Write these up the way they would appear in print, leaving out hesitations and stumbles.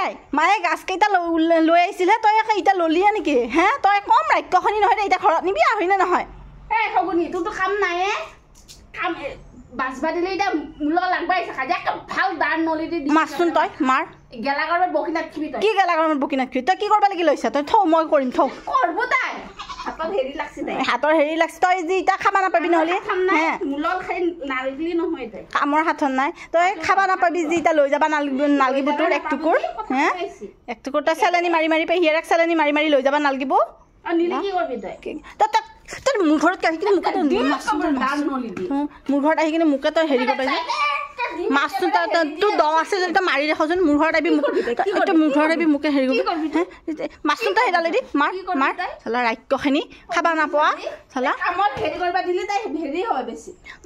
আই মায়ে গাছকেইটা লৈ আহিছিলে তই এতিয়া ললিয়ে নেকি হে তই কম ৰাক্ষসনী নহয় দে এতিয়া ঘৰত নিবি হয়নে নহয় এই খগুনি তোৰতো কাম নাই কাম বাজবা দিলে এতিয়া মূল লাগবা আহিছে খাজা ভাল দান নলি দি মাছচোন তই মাৰ গেলা গৰমত বকি নাখিবি তই কি গেলা গৰমত বকি নাখিবি তই কি কৰিব লাগি লৈছা তই থৌ মই কৰিম থৌ কৰব তাই হাতত হেৰি লাগছে তাই হাতৰ হেৰি লাগছে তই যি এতিয়া খাবা নাপাবি নহ'লে হে মূলৰ খাই নাৰিকলি নহয় তাই কামৰ হাতত নাই তই খাবা নাপাবি যি এতিয়া লৈ যাবা নালগিব তোৰ এক টুকুৰ হে এক টুকুৰ তই চেলেনি মাৰি মাৰি পেহীয়েৰক চেলেনি মাৰি মাৰি লৈ যাবা নালগিব নিলে কি কৰবি তই তই মোৰ ঘৰত আহি কিনে মোকে মোৰ ঘৰত আহি কিনে মোকে তই হেৰি কৰি মাছটো তোৰ দম আছে যদি তই মাৰি ৰাখচোন মোৰ ঘৰত আহিবি মোৰ ঘৰত আহিবি মোকে হেৰি কৰিবি মাছটো তই সেইডালে দি মাৰ মাৰ চালা ৰাক্ষসেনী খাবা নাপোৱা চালা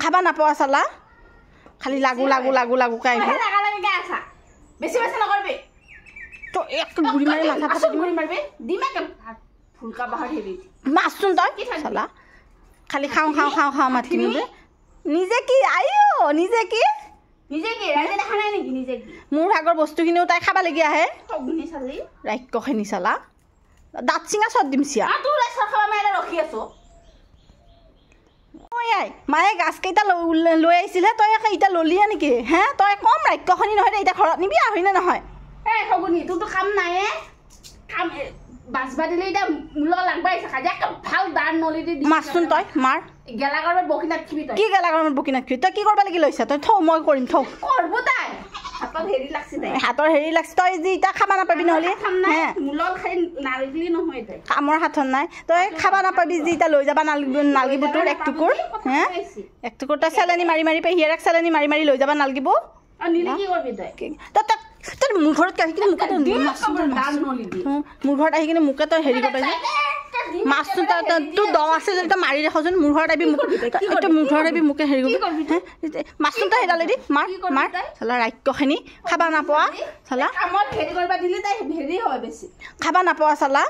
খাবা নাপোৱা চালা খালি লাগু লাগু লাগু লাগুকে আহিব তই এক গুৰি মাৰি মাথা ফুলকা বাহাৰ হেৰি মাছচোন তই চালা খালি খাওঁ খাওঁ খাওঁ খাওঁ মাত কিনি নিজে কি আইঅ নিজে কি ৰাইজে দেখা নাই নেকি নিজে কি মোৰ আগৰ বস্তুখিনিও তাই খাবা লাগি আহে খগুনি চালি ৰাক্ষসেনী চালা দাঁত চিঙা চত দিম চিয়া তোৰ খাবা মই ৰখি আছো ঐ আই মায়ে গাছকেইটা লৈ আহিছিলে তই এতিয়া ললিয়ে নেকি হে তই কম ৰাক্ষসনী নহয় দে এতিয়া ঘৰত নিবি হয়নে নহয় এই খগুনি তোৰতো কাম নাই কাম বাজবা দিলে এতিয়া মূল লাগবা আহিছে খাজা ভাল দান নলি দি মাছচোন তই মাৰ গেলা গৰমত বকি নাখিবি তই কি গেলা গৰমত বকি নাখিবি তই কি কৰিব লাগি লৈছা তই থৌ মই কৰিম থৌ কৰব তাই হাতত হেৰি লাগছে তাই হাতৰ হেৰি লাগছে তই যি এতিয়া খাবা নাপাবি নহ'লে হে মূলৰ খাই নাৰিকলি নহয় তাই কামৰ হাতত নাই তই খাবা নাপাবি যি এতিয়া লৈ যাবা নালগিব তোৰ এক টুকুৰ হে এক টুকুৰ তই চেলেনি মাৰি মাৰি পেহীয়েৰক চেলেনি মাৰি মাৰি লৈ যাবা নালগিব নিলে কি কৰবি তই মোৰ ঘৰত আহি কিনে মোকে মোৰ ঘৰত আহি কিনে মোকে তই হেৰি কৰি মাছটো তোৰ দম আছে যদি তই মাৰি ৰাখচোন মোৰ ঘৰত আহিবি মোৰ ঘৰত আহিবি মোকে হেৰি কৰিবি মাছটো তই সেইডালে দি মাৰ মাৰ চালা ৰাক্ষসেনী খাবা নাপোৱা চালা খাবা নাপোৱা চালা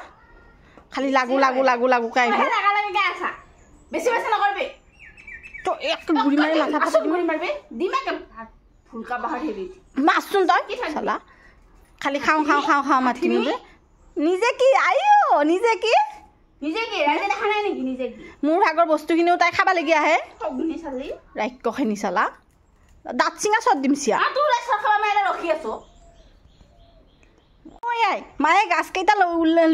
খালি লাগু লাগু লাগু লাগুকে আহিব তই এক গুৰি মাৰি মাথা ফুলকা বাহাৰ হেৰি মাছচোন তই চালা খালি খাওঁ খাওঁ খাওঁ খাওঁ মাত কিনি নিজে কি আইঅ নিজে কি ৰাইজে দেখা নাই নেকি নিজে কি মোৰ আগৰ বস্তুখিনিও তাই খাবা লাগি আহে খগুনি চালি ৰাক্ষসেনী চালা দাঁত চিঙা চত দিম চিয়া তোৰ খাবা মই ৰখি আছো ঐ আই মায়ে গাছকেইটা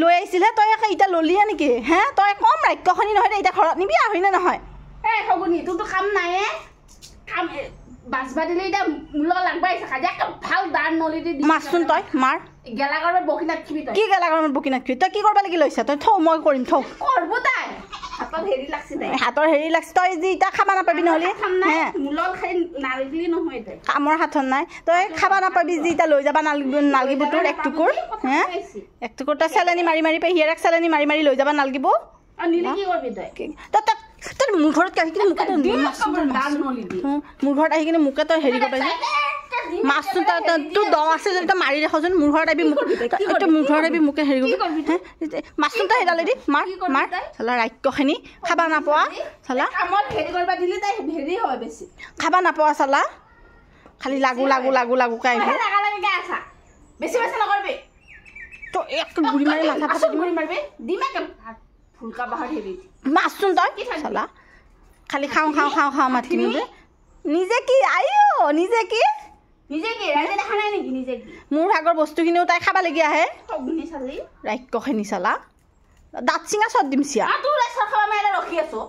লৈ আহিছিলে তই এতিয়া ললিয়ে নেকি হে তই কম ৰাক্ষসনী নহয় দে এতিয়া ঘৰত নিবি হয়নে নহয় এই খগুনি তোৰতো কাম নাই কাম বাজবা দিলে এতিয়া মূল লাগবা আহিছে খাজা ভাল দান নলি দি মাছচোন তই মাৰ গেলা গৰমত বকি নাখিবি তই কি গেলা গৰমত বকি নাখিবি তই কি কৰিব লাগি লৈছা তই থৌ মই কৰিম থৌ কৰব তাই হাতত হেৰি লাগছে তাই হাতৰ হেৰি লাগছে তই যি এতিয়া খাবা নাপাবি নহ'লে হে মূলৰ খাই নাৰিকলি নহয় তাই কামৰ হাতত নাই তই খাবা নাপাবি যি এতিয়া লৈ যাবা নালগিব তোৰ এক টুকুৰ হে এক টুকুৰ তই চেলেনি মাৰি মাৰি পেহীয়েৰক চেলেনি মাৰি মাৰি লৈ যাবা নালগিব নিলে কি কৰবি তই মোৰ ঘৰত আহি কিনে মোকে মোৰ ঘৰত আহি কিনে মোকে তই হেৰি কৰি মাছটো তোৰ দম আছে যদি তই মাৰি ৰাখচোন মোৰ ঘৰত আহিবি মোৰ ঘৰত আহিবি মোকে হেৰি কৰিবি মাছটো তই সেইডালে দি মাৰ মাৰ চালা ৰাক্ষসেনী খাবা নাপোৱা চালা খাবা নাপোৱা চালা খালি লাগু লাগু লাগু লাগুকে আহিব তই এক গুৰি মাৰি মাথা ফুলকা বাহাৰ হেৰি মাছচোন তই চালা খালি খাওঁ খাওঁ খাওঁ খাওঁ মাত কিনি নিজে কি আইঅ নিজে কি ৰাইজে দেখা নাই নেকি নিজে কি মোৰ আগৰ বস্তুখিনিও তাই খাবা লাগি আহে খগুনি চালি ৰাক্ষসেনী চালা দাঁত চিঙা চত দিম চিয়া তোৰ খাবা মই ৰখি আছো